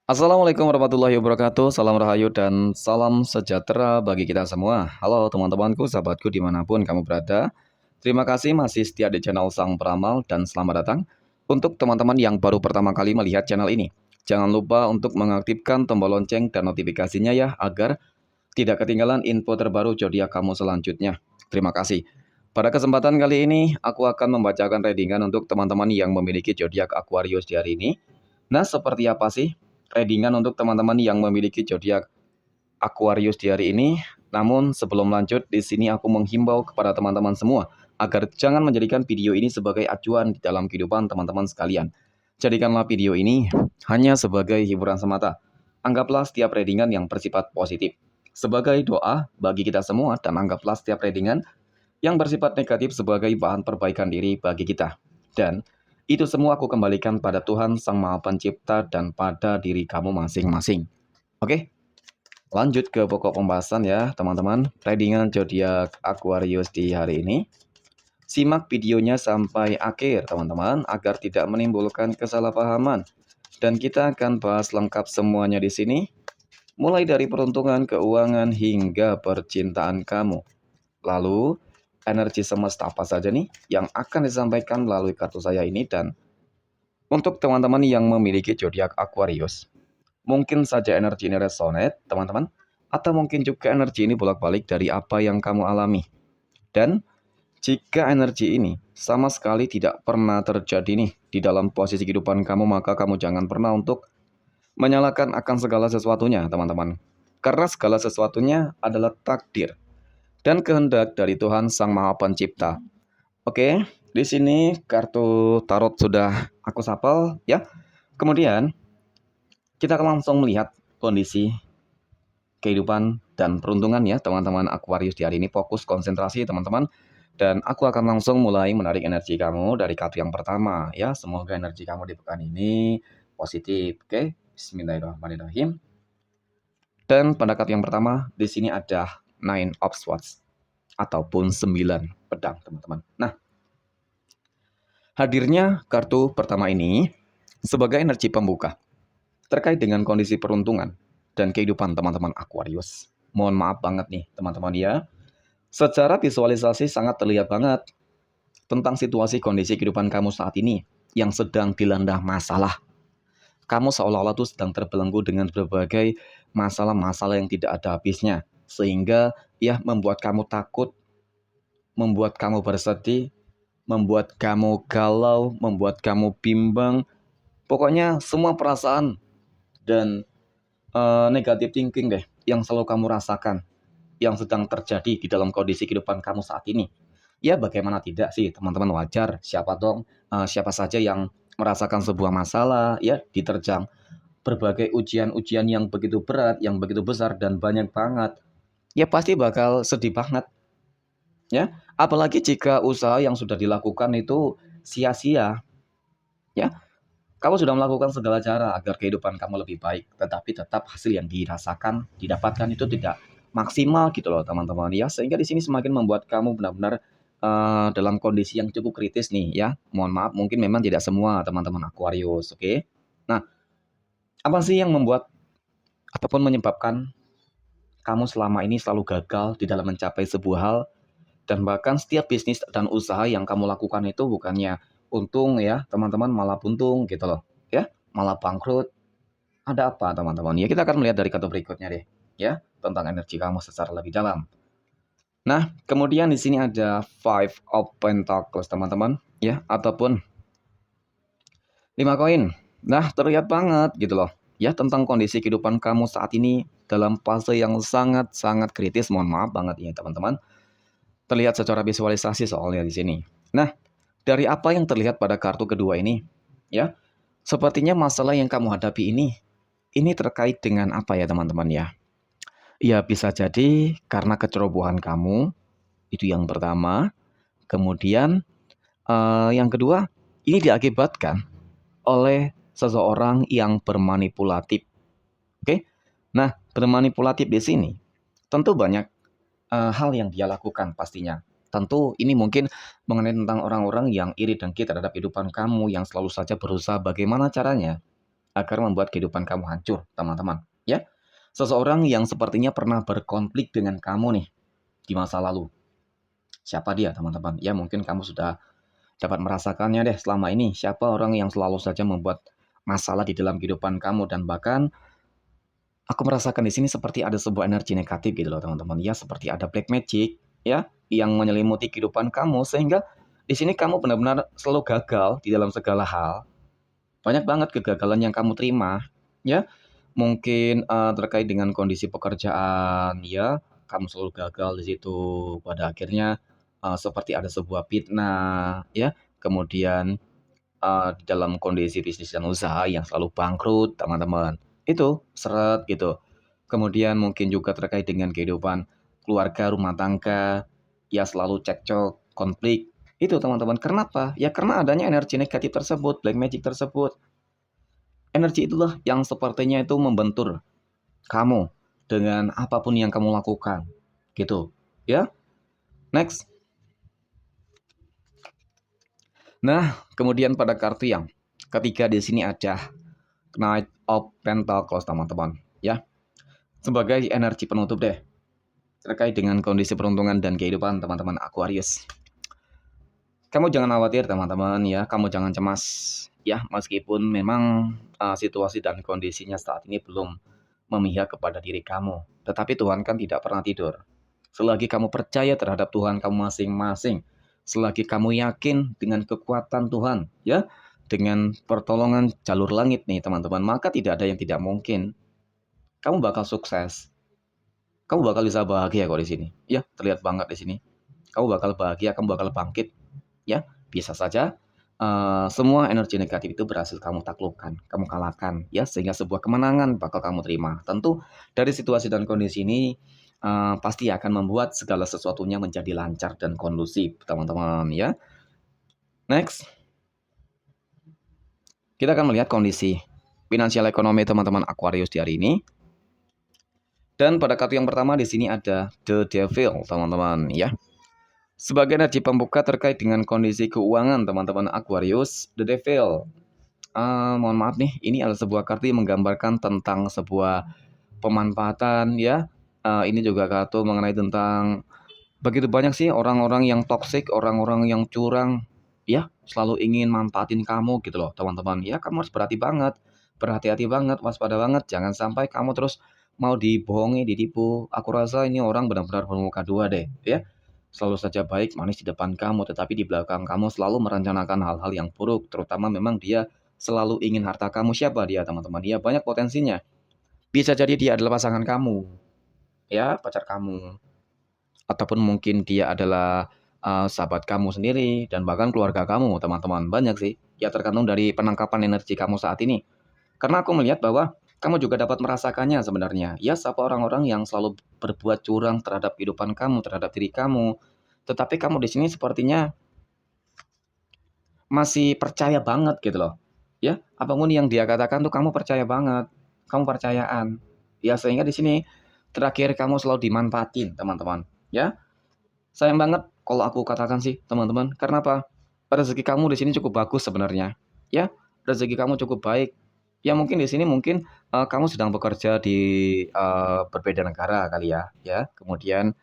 Assalamualaikum warahmatullahi wabarakatuh. Salam rahayu dan salam sejahtera bagi kita semua. Halo teman-temanku, sahabatku dimanapun kamu berada. Terima kasih masih setia di channel Sang Peramal dan selamat datang. Untuk teman-teman yang baru pertama kali melihat channel ini, jangan lupa untuk mengaktifkan tombol lonceng dan notifikasinya ya, agar tidak ketinggalan info terbaru zodiak kamu selanjutnya. Terima kasih. Pada kesempatan kali ini, aku akan membacakan readingan untuk teman-teman yang memiliki zodiak Aquarius di hari ini. Nah, seperti apa sih readingan untuk teman-teman yang memiliki zodiak Aquarius di hari ini? Namun sebelum lanjut, di sini aku menghimbau kepada teman-teman semua agar jangan menjadikan video ini sebagai acuan di dalam kehidupan teman-teman sekalian. Jadikanlah video ini hanya sebagai hiburan semata. Anggaplah setiap readingan yang bersifat positif sebagai doa bagi kita semua, dan anggaplah setiap readingan yang bersifat negatif sebagai bahan perbaikan diri bagi kita. Dan itu semua aku kembalikan pada Tuhan Sang Maha Pencipta dan pada diri kamu masing-masing. Oke, lanjut ke pokok pembahasan ya teman-teman. Readingan zodiak Aquarius di hari ini. Simak videonya sampai akhir teman-teman agar tidak menimbulkan kesalahpahaman. Dan kita akan bahas lengkap semuanya di sini. Mulai dari peruntungan, keuangan, hingga percintaan kamu. Lalu, energi semesta apa saja nih yang akan disampaikan melalui kartu saya ini. Dan untuk teman-teman yang memiliki zodiak Aquarius, mungkin saja energi ini resonate, teman-teman, atau mungkin juga energi ini bolak-balik dari apa yang kamu alami. Dan jika energi ini sama sekali tidak pernah terjadi nih di dalam posisi kehidupan kamu, maka kamu jangan pernah untuk menyalahkan akan segala sesuatunya, teman-teman. Karena segala sesuatunya adalah takdir dan kehendak dari Tuhan Sang Maha Pencipta. Oke, di sini kartu tarot sudah aku sapel ya. Kemudian kita akan langsung melihat kondisi kehidupan dan peruntungan ya teman-teman Aquarius di hari ini. Fokus konsentrasi teman-teman. Dan aku akan langsung mulai menarik energi kamu dari kartu yang pertama ya. Semoga energi kamu di pekan ini positif. Oke, Bismillahirrahmanirrahim. Dan pada kartu yang pertama di sini ada Nine of Swords ataupun 9 pedang teman-teman. Nah, hadirnya kartu pertama ini sebagai energi pembuka terkait dengan kondisi peruntungan dan kehidupan teman-teman Aquarius. Mohon maaf banget nih teman-teman ya. Secara visualisasi sangat terlihat banget tentang situasi kondisi kehidupan kamu saat ini yang sedang dilanda masalah. Kamu seolah-olah tuh sedang terbelenggu dengan berbagai masalah-masalah yang tidak ada habisnya. Sehingga ya membuat kamu takut, membuat kamu bersedih, membuat kamu galau, membuat kamu bimbang. Pokoknya semua perasaan dan negative thinking deh yang selalu kamu rasakan, yang sedang terjadi di dalam kondisi kehidupan kamu saat ini. Ya bagaimana tidak sih teman-teman, wajar. Siapa saja yang merasakan sebuah masalah ya, diterjang berbagai ujian-ujian yang begitu berat, yang begitu besar dan banyak banget. Ya pasti bakal sedih banget ya. Apalagi jika usaha yang sudah dilakukan itu sia-sia ya. Kamu sudah melakukan segala cara agar kehidupan kamu lebih baik, tetapi tetap hasil yang dirasakan, didapatkan itu tidak maksimal gitu loh teman-teman ya. Sehingga di sini semakin membuat kamu benar-benar dalam kondisi yang cukup kritis nih ya. Mohon maaf, mungkin memang tidak semua teman-teman Aquarius, oke? Nah, apa sih yang membuat ataupun menyebabkan kamu selama ini selalu gagal di dalam mencapai sebuah hal, dan bahkan setiap bisnis dan usaha yang kamu lakukan itu bukannya untung ya, teman-teman, malah buntung gitu loh ya, malah bangkrut. Ada apa teman-teman? Ya kita akan melihat dari kartu berikutnya deh ya, tentang energi kamu secara lebih dalam. Nah, kemudian di sini ada Five of Pentacles teman-teman ya, ataupun 5 koin. Nah, terlihat banget gitu loh ya tentang kondisi kehidupan kamu saat ini dalam fase yang sangat-sangat kritis. Mohon maaf banget ya teman-teman. Terlihat secara visualisasi soalnya di sini. Nah, dari apa yang terlihat pada kartu kedua ini ya, sepertinya masalah yang kamu hadapi ini terkait dengan apa ya teman-teman ya? Ya bisa jadi karena kecerobohan kamu, itu yang pertama. Kemudian yang kedua, ini diakibatkan oleh seseorang yang bermanipulatif. Oke? Nah, bermanipulatif di sini tentu banyak hal yang dia lakukan pastinya. Tentu ini mungkin mengenai tentang orang-orang yang iri dengki terhadap kehidupan kamu, yang selalu saja berusaha bagaimana caranya agar membuat kehidupan kamu hancur, teman-teman. Ya, seseorang yang sepertinya pernah berkonflik dengan kamu nih di masa lalu. Siapa dia, teman-teman? Ya, mungkin kamu sudah dapat merasakannya deh selama ini. Siapa orang yang selalu saja membuat masalah di dalam kehidupan kamu dan bahkan aku merasakan di sini seperti ada sebuah energi negatif gitu loh teman-teman. Ya seperti ada black magic ya yang menyelimuti kehidupan kamu sehingga di sini kamu benar-benar selalu gagal di dalam segala hal. Banyak banget kegagalan yang kamu terima ya. Mungkin terkait dengan kondisi pekerjaan ya, kamu selalu gagal di situ. Pada akhirnya seperti ada sebuah fitnah ya. Kemudian di dalam kondisi bisnis dan usaha yang selalu bangkrut, teman-teman. Itu, seret gitu. Kemudian mungkin juga terkait dengan kehidupan keluarga, rumah tangga, ya selalu cekcok, konflik. Itu teman-teman. Kenapa? Ya karena adanya energi negatif tersebut, black magic tersebut. Energi itulah yang sepertinya itu membentur kamu dengan apapun yang kamu lakukan. Gitu. Ya. Next. Nah, kemudian pada kartu yang ketiga di sini ada Knight of Pentacles, teman-teman. Ya, sebagai energi penutup deh terkait dengan kondisi peruntungan dan kehidupan teman-teman Aquarius. Kamu jangan khawatir teman-teman ya, kamu jangan cemas ya, meskipun memang situasi dan kondisinya saat ini belum memihak kepada diri kamu. Tetapi Tuhan kan tidak pernah tidur. Selagi kamu percaya terhadap Tuhan kamu masing-masing, selagi kamu yakin dengan kekuatan Tuhan ya, dengan pertolongan jalur langit nih teman-teman, maka tidak ada yang tidak mungkin. Kamu bakal sukses. Kamu bakal bisa bahagia kok di sini. Ya, terlihat banget di sini. Kamu bakal bahagia, kamu bakal bangkit. Ya, bisa saja semua energi negatif itu berhasil kamu taklukkan, kamu kalahkan, ya, sehingga sebuah kemenangan bakal kamu terima. Tentu dari situasi dan kondisi ini pasti akan membuat segala sesuatunya menjadi lancar dan kondusif, teman-teman, ya. Next, kita akan melihat kondisi finansial ekonomi teman-teman Aquarius di hari ini. Dan pada kartu yang pertama di sini ada The Devil, teman-teman, ya. Sebagai energi pembuka terkait dengan kondisi keuangan teman-teman Aquarius, The Devil. Mohon maaf nih, ini adalah sebuah kartu yang menggambarkan tentang sebuah pemanfaatan ya. Ini juga kartu mengenai tentang begitu banyak sih orang-orang yang toksik, orang-orang yang curang, ya selalu ingin manfaatin kamu gitu loh teman-teman. Ya kamu harus berhati-hati banget, waspada banget. Jangan sampai kamu terus mau dibohongi, ditipu. Aku rasa ini orang benar-benar bermuka dua deh, ya. Selalu saja baik, manis di depan kamu, tetapi di belakang kamu selalu merencanakan hal-hal yang buruk. Terutama memang dia selalu ingin harta kamu. Siapa dia teman-teman? Dia banyak potensinya. Bisa jadi dia adalah pasangan kamu, ya pacar kamu ataupun mungkin dia adalah sahabat kamu sendiri dan bahkan keluarga kamu, teman-teman. Banyak sih. Ya tergantung dari penangkapan energi kamu saat ini. Karena aku melihat bahwa kamu juga dapat merasakannya sebenarnya. Ya, siapa orang-orang yang selalu berbuat curang terhadap kehidupan kamu, terhadap diri kamu. Tetapi kamu di sini sepertinya masih percaya banget gitu loh. Ya, apapun yang dia katakan tuh kamu percaya banget. Kamu percayaan. Ya, sehingga di sini terakhir kamu selalu dimanfaatin, teman-teman. Ya, sayang banget kalau aku katakan sih, teman-teman. Karena apa? Rezeki kamu di sini cukup bagus sebenarnya. Ya, rezeki kamu cukup baik. Ya mungkin di sini mungkin kamu sedang bekerja di berbeda negara kali ya, ya. Kemudian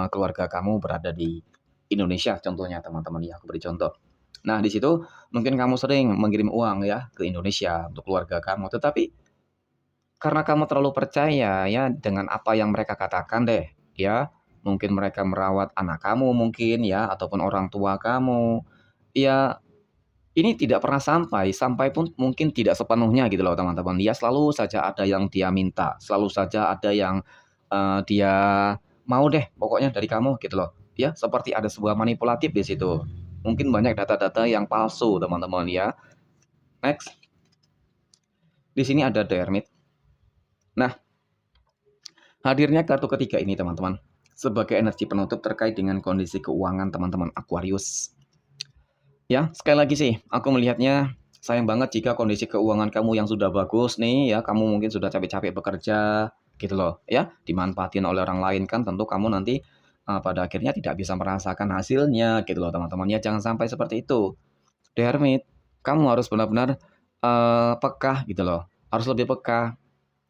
keluarga kamu berada di Indonesia contohnya teman-teman ya, aku beri contoh. Nah, di situ mungkin kamu sering mengirim uang ya ke Indonesia untuk keluarga kamu, tetapi karena kamu terlalu percaya ya dengan apa yang mereka katakan deh, ya. Mungkin mereka merawat anak kamu mungkin ya ataupun orang tua kamu. Ya, ini tidak pernah sampai, sampai pun mungkin tidak sepenuhnya gitu loh teman-teman. Ya selalu saja ada yang dia minta, selalu saja ada yang dia mau deh pokoknya dari kamu gitu loh. Ya, seperti ada sebuah manipulatif di situ. Mungkin banyak data-data yang palsu teman-teman ya. Next, di sini ada The Hermit. Nah, hadirnya kartu ketiga ini teman-teman sebagai energi penutup terkait dengan kondisi keuangan teman-teman Aquarius. Ya, sekali lagi sih, aku melihatnya sayang banget jika kondisi keuangan kamu yang sudah bagus nih ya, kamu mungkin sudah capek-capek bekerja gitu loh ya, dimanfaatin oleh orang lain kan tentu kamu nanti pada akhirnya tidak bisa merasakan hasilnya gitu loh teman-teman ya, jangan sampai seperti itu. The Hermit, kamu harus benar-benar peka gitu loh. harus lebih peka.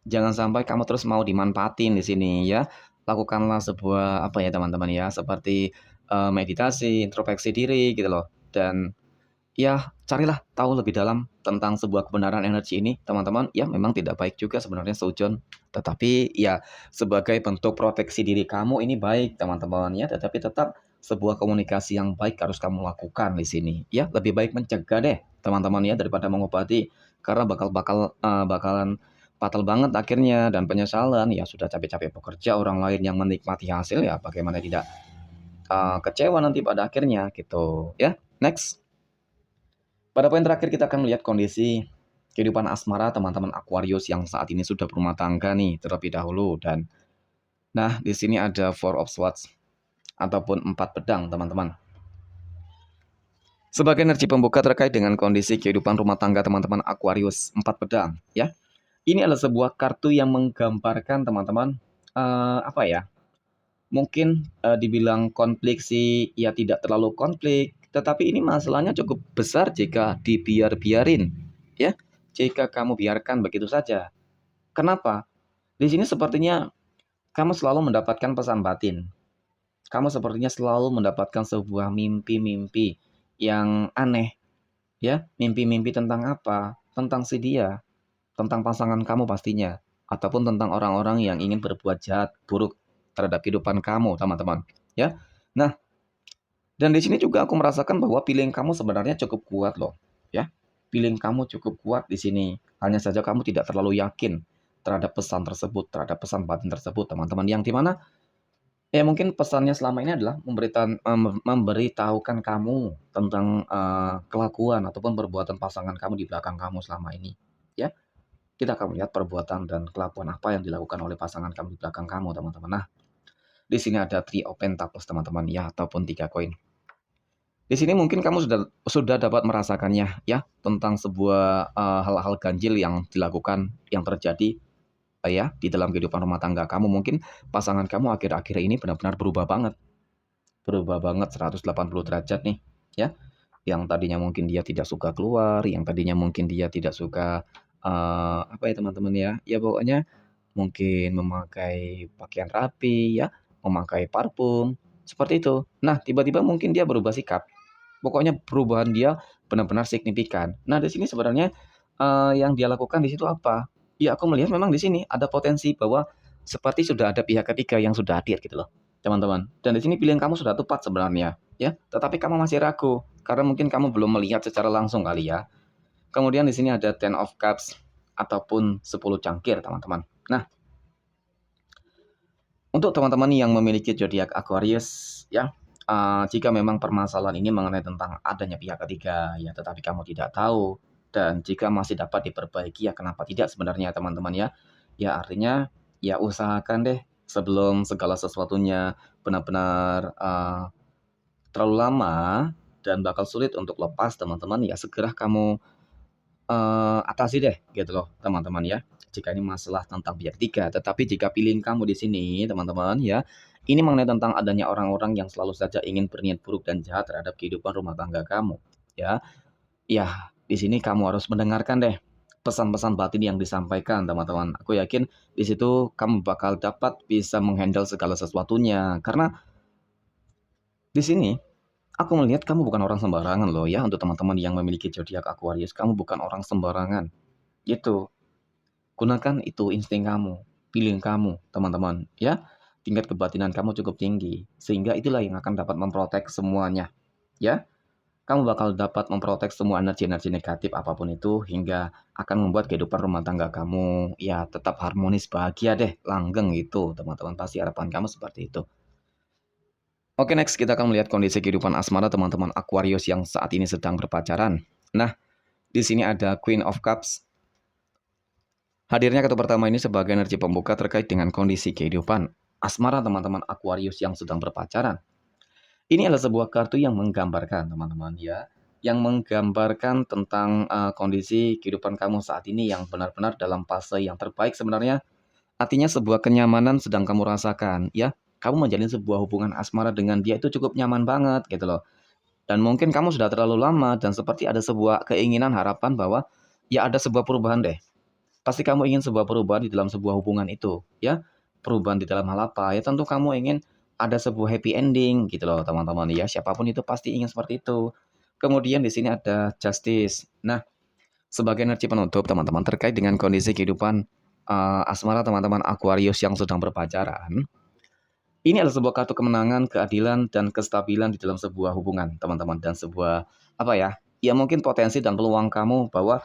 Jangan sampai kamu terus mau dimanfaatin di sini ya. Lakukanlah sebuah apa ya teman-teman ya, seperti meditasi, introspeksi diri gitu loh. Dan ya, carilah tahu lebih dalam tentang sebuah kebenaran energi ini, teman-teman. Ya, memang tidak baik juga sebenarnya seujon. Tetapi ya, sebagai bentuk proteksi diri kamu ini baik, teman-teman ya. Tetapi tetap sebuah komunikasi yang baik harus kamu lakukan di sini. Ya, lebih baik mencegah deh, teman-teman ya, daripada mengobati. Karena bakalan fatal banget akhirnya dan penyesalan. Ya, sudah capek-capek bekerja, orang lain yang menikmati hasil ya, bagaimana tidak kecewa nanti pada akhirnya gitu ya. Next. Pada poin terakhir kita akan melihat kondisi kehidupan asmara teman-teman Aquarius yang saat ini sudah berumah tangga nih terlebih dahulu dan nah di sini ada Four of Swords ataupun 4 pedang teman-teman. Sebagai energi pembuka terkait dengan kondisi kehidupan rumah tangga teman-teman Aquarius 4 pedang ya. Ini adalah sebuah kartu yang menggambarkan teman-teman apa ya? Mungkin dibilang konflik sih ya tidak terlalu konflik, tetapi ini masalahnya cukup besar jika dibiarin ya. Jika kamu biarkan begitu saja. Kenapa? Di sini sepertinya kamu selalu mendapatkan pesan batin. Kamu sepertinya selalu mendapatkan sebuah mimpi-mimpi yang aneh ya. Mimpi-mimpi tentang apa? Tentang si dia, tentang pasangan kamu pastinya, ataupun tentang orang-orang yang ingin berbuat jahat, buruk terhadap kehidupan kamu, teman-teman. Ya. Nah, dan di sini juga aku merasakan bahwa pilihan kamu sebenarnya cukup kuat loh, ya. Pilihan kamu cukup kuat di sini. Hanya saja kamu tidak terlalu yakin terhadap pesan tersebut, terhadap pesan batin tersebut, teman-teman. Yang dimana ya mungkin pesannya selama ini adalah memberitahukan kamu tentang kelakuan ataupun perbuatan pasangan kamu di belakang kamu selama ini, ya. Kita akan melihat perbuatan dan kelakuan apa yang dilakukan oleh pasangan kamu di belakang kamu, teman-teman. Nah, di sini ada Three of Pentacles, teman-teman, ya, ataupun 3 koin. Di sini mungkin kamu sudah dapat merasakannya, ya, tentang sebuah hal-hal ganjil yang dilakukan, yang terjadi, ya, di dalam kehidupan rumah tangga kamu. Mungkin pasangan kamu akhir-akhir ini benar-benar berubah banget 180 derajat nih, ya. Yang tadinya mungkin dia tidak suka keluar, yang tadinya mungkin dia tidak suka apa ya teman-teman ya, ya pokoknya mungkin memakai pakaian rapi ya, memakai parfum, seperti itu. Nah, tiba-tiba mungkin dia berubah sikap. Pokoknya perubahan dia benar-benar signifikan. Nah, di sini sebenarnya, yang dia lakukan di situ apa? Ya aku melihat memang di sini ada potensi bahwa seperti sudah ada pihak ketiga yang sudah hadir gitu loh, teman-teman. Dan di sini pilihan kamu sudah tepat sebenarnya, ya. Tetapi kamu masih ragu, karena mungkin kamu belum melihat secara langsung kali ya. Kemudian di sini ada Ten of Cups ataupun 10 cangkir, teman-teman. Nah, untuk teman-teman yang memiliki zodiak Aquarius ya, jika memang permasalahan ini mengenai tentang adanya pihak ketiga ya, tetapi kamu tidak tahu dan jika masih dapat diperbaiki ya kenapa tidak sebenarnya teman-teman ya. Ya artinya ya usahakan deh sebelum segala sesuatunya benar-benar, terlalu lama dan bakal sulit untuk lepas teman-teman ya segera kamu atasi deh gitu loh teman-teman ya, jika ini masalah tentang pihak ketiga. Tetapi jika pilihan kamu di sini teman-teman ya, ini mengenai tentang adanya orang-orang yang selalu saja ingin berniat buruk dan jahat terhadap kehidupan rumah tangga kamu, ya. Ya, di sini kamu harus mendengarkan deh pesan-pesan batin yang disampaikan teman-teman. Aku yakin di situ kamu bakal dapat bisa menghandle segala sesuatunya. Karena di sini aku melihat kamu bukan orang sembarangan loh ya, untuk teman-teman yang memiliki zodiak Aquarius, kamu bukan orang sembarangan. Gitu. Gunakan itu insting kamu, pilihan kamu, teman-teman, ya. Tingkat kebatinan kamu cukup tinggi, sehingga itulah yang akan dapat memprotek semuanya, ya. Kamu bakal dapat memprotek semua energi-energi negatif apapun itu, hingga akan membuat kehidupan rumah tangga kamu, ya tetap harmonis, bahagia deh, langgeng gitu, teman-teman. Pasti harapan kamu seperti itu. Oke, next kita akan melihat kondisi kehidupan asmara teman-teman Aquarius yang saat ini sedang berpacaran. Nah, di sini ada Queen of Cups. Hadirnya kartu pertama ini sebagai energi pembuka terkait dengan kondisi kehidupan asmara teman-teman Aquarius yang sedang berpacaran. Ini adalah sebuah kartu yang menggambarkan teman-teman ya, yang menggambarkan tentang kondisi kehidupan kamu saat ini yang benar-benar dalam fase yang terbaik sebenarnya. Artinya sebuah kenyamanan sedang kamu rasakan ya. Kamu menjalin sebuah hubungan asmara dengan dia itu cukup nyaman banget gitu loh. Dan mungkin kamu sudah terlalu lama dan seperti ada sebuah keinginan harapan bahwa ya ada sebuah perubahan deh. Pasti kamu ingin sebuah perubahan di dalam sebuah hubungan itu, ya. Perubahan di dalam hal apa? Ya tentu kamu ingin ada sebuah happy ending gitu loh, teman-teman ya. Siapapun itu pasti ingin seperti itu. Kemudian di sini ada justice. Nah, sebagai energi penutup teman-teman terkait dengan kondisi kehidupan asmara teman-teman Aquarius yang sedang berpacaran, ini adalah sebuah kartu kemenangan, keadilan, dan kestabilan di dalam sebuah hubungan, teman-teman. Dan sebuah, apa ya, ya mungkin potensi dan peluang kamu bahwa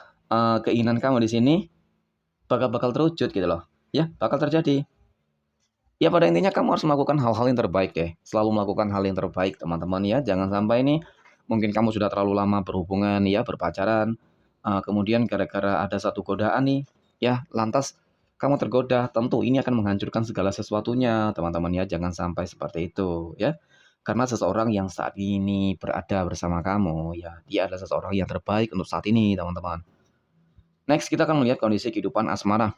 keinginan kamu di sini bakal terwujud gitu loh. Ya, bakal terjadi. Ya pada intinya kamu harus melakukan hal-hal yang terbaik deh. Selalu melakukan hal yang terbaik, teman-teman ya. Jangan sampai nih, mungkin kamu sudah terlalu lama berhubungan ya, berpacaran. Kemudian gara-gara ada satu godaan nih, ya lantas kamu tergoda. Tentu ini akan menghancurkan segala sesuatunya, teman-teman ya. Jangan sampai seperti itu ya. Karena seseorang yang saat ini berada bersama kamu, ya dia adalah seseorang yang terbaik untuk saat ini, teman-teman. Next, kita akan melihat kondisi kehidupan asmara.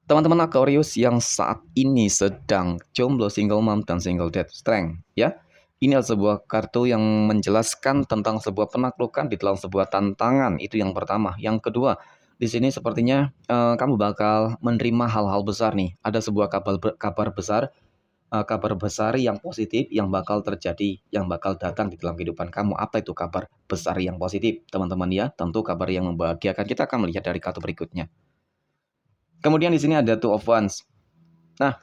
Teman-teman Aquarius yang saat ini sedang jomblo, single mom, dan single dad strength, ya. Ini adalah sebuah kartu yang menjelaskan tentang sebuah penaklukan di dalam sebuah tantangan. Itu yang pertama. Yang kedua, di sini sepertinya kamu bakal menerima hal-hal besar nih. Ada sebuah kabar besar yang positif yang bakal terjadi, yang bakal datang di dalam kehidupan kamu. Apa itu kabar besar yang positif, teman-teman ya? Tentu kabar yang membahagiakan. Kita akan melihat dari kartu berikutnya. Kemudian di sini ada Two of Wands. Nah,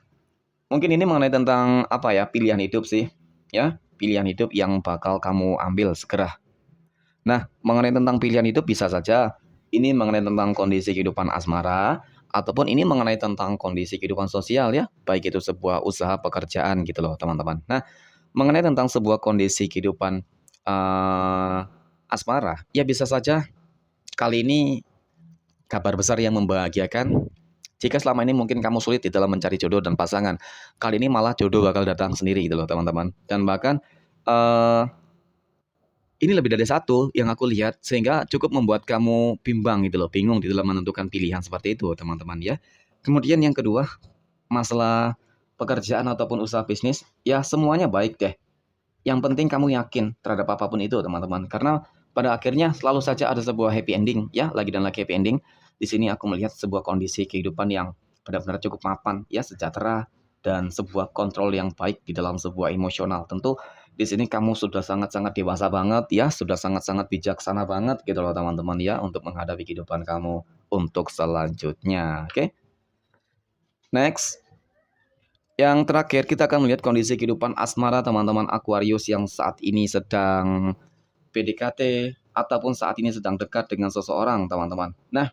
mungkin ini mengenai tentang apa ya, pilihan hidup sih, ya, pilihan hidup yang bakal kamu ambil segera. Nah, mengenai tentang pilihan hidup bisa saja ini mengenai tentang kondisi kehidupan asmara ataupun ini mengenai tentang kondisi kehidupan sosial ya, baik itu sebuah usaha pekerjaan gitu loh, teman-teman. Nah, mengenai tentang sebuah kondisi kehidupan eh, asmara, ya bisa saja kali ini kabar besar yang membahagiakan. Jika selama ini mungkin kamu sulit di dalam mencari jodoh dan pasangan, kali ini malah jodoh bakal datang sendiri gitu loh teman-teman. Dan bahkan eh ini lebih dari satu yang aku lihat sehingga cukup membuat kamu bimbang gitu loh, bingung di dalam menentukan pilihan seperti itu teman-teman ya. Kemudian yang kedua, masalah pekerjaan ataupun usaha bisnis, ya semuanya baik deh. Yang penting kamu yakin terhadap apapun itu, teman-teman. Karena pada akhirnya selalu saja ada sebuah happy ending, ya, lagi dan lagi happy ending. Di sini aku melihat sebuah kondisi kehidupan yang benar-benar cukup mapan, ya, sejahtera dan sebuah kontrol yang baik di dalam sebuah emosional. Tentu di sini kamu sudah sangat-sangat dewasa banget, ya, sudah sangat-sangat bijaksana banget gitu loh, teman-teman ya, untuk menghadapi kehidupan kamu untuk selanjutnya. Oke. Next. Yang terakhir, kita akan melihat kondisi kehidupan asmara teman-teman Aquarius yang saat ini sedang PDKT ataupun saat ini sedang dekat dengan seseorang, teman-teman. Nah,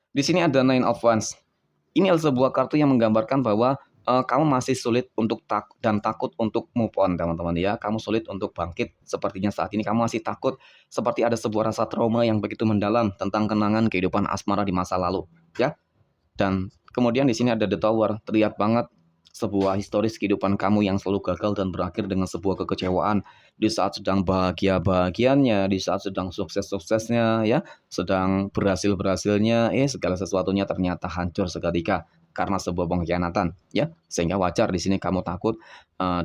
di sini ada Nine of Wands. Ini adalah sebuah kartu yang menggambarkan bahwa kamu masih sulit untuk takut untuk move on, teman-teman ya. Kamu sulit untuk bangkit. Sepertinya saat ini kamu masih takut, seperti ada sebuah rasa trauma yang begitu mendalam tentang kenangan kehidupan asmara di masa lalu, ya. Dan kemudian di sini ada The Tower, terlihat banget sebuah historis kehidupan kamu yang selalu gagal dan berakhir dengan sebuah kekecewaan di saat sedang bahagia-bahagianya, di saat sedang sukses-suksesnya, ya, sedang berhasil-berhasilnya, segala sesuatunya ternyata hancur seketika karena sebuah pengkhianatan, ya. Sehingga wajar di sini kamu takut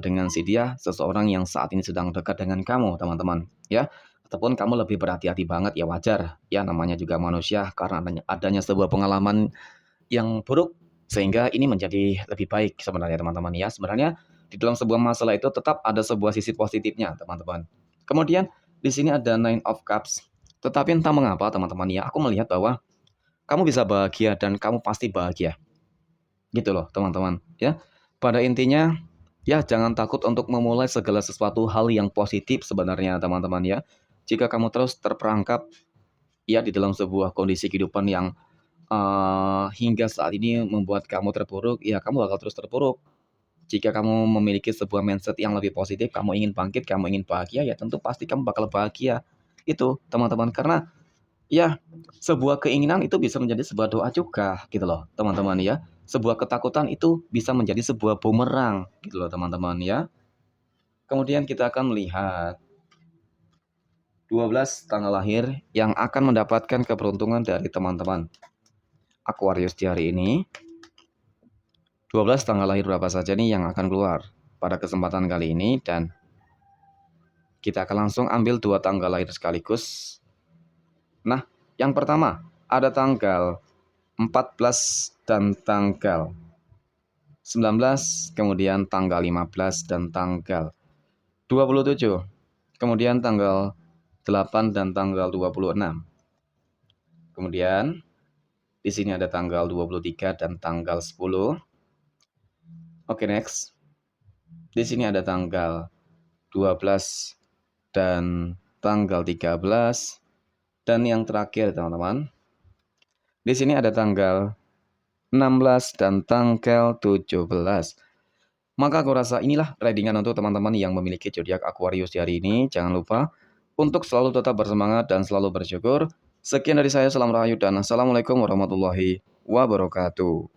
dengan si dia, seseorang yang saat ini sedang dekat dengan kamu, teman-teman, ya. Ataupun kamu lebih berhati-hati banget ya wajar, ya namanya juga manusia karena adanya sebuah pengalaman yang buruk sehingga ini menjadi lebih baik sebenarnya teman-teman ya. Sebenarnya di dalam sebuah masalah itu tetap ada sebuah sisi positifnya teman-teman. Kemudian di sini ada Nine of Cups. Tetapi entah mengapa teman-teman ya, aku melihat bahwa kamu bisa bahagia dan kamu pasti bahagia. Gitu loh teman-teman ya. Pada intinya ya jangan takut untuk memulai segala sesuatu hal yang positif sebenarnya teman-teman ya. Jika kamu terus terperangkap ya di dalam sebuah kondisi kehidupan yang hingga saat ini membuat kamu terpuruk, ya kamu bakal terus terpuruk. Jika kamu memiliki sebuah mindset yang lebih positif, kamu ingin bangkit, kamu ingin bahagia, ya tentu pasti kamu bakal bahagia. Itu teman-teman, karena ya sebuah keinginan itu bisa menjadi sebuah doa juga gitu loh teman-teman ya. Sebuah ketakutan itu bisa menjadi sebuah bumerang gitu loh teman-teman ya. Kemudian kita akan melihat 12 tanggal lahir yang akan mendapatkan keberuntungan dari teman-teman Aquarius di hari ini. 12 tanggal lahir berapa saja nih yang akan keluar pada kesempatan kali ini, dan kita akan langsung ambil 2 tanggal lahir sekaligus. Nah, Yang pertama, ada tanggal 14 dan tanggal 19, kemudian tanggal 15 dan tanggal 27, kemudian tanggal 8 dan tanggal 26. Kemudian di sini ada tanggal 23 dan tanggal 10. Oke, next. Di sini ada tanggal 12 dan tanggal 13. Dan yang terakhir, teman-teman, di sini ada tanggal 16 dan tanggal 17. Maka aku rasa inilah readingan untuk teman-teman yang memiliki zodiak Aquarius di hari ini. Jangan lupa untuk selalu tetap bersemangat dan selalu bersyukur. Sekian dari saya, salam rahayu dan assalamualaikum warahmatullahi wabarakatuh.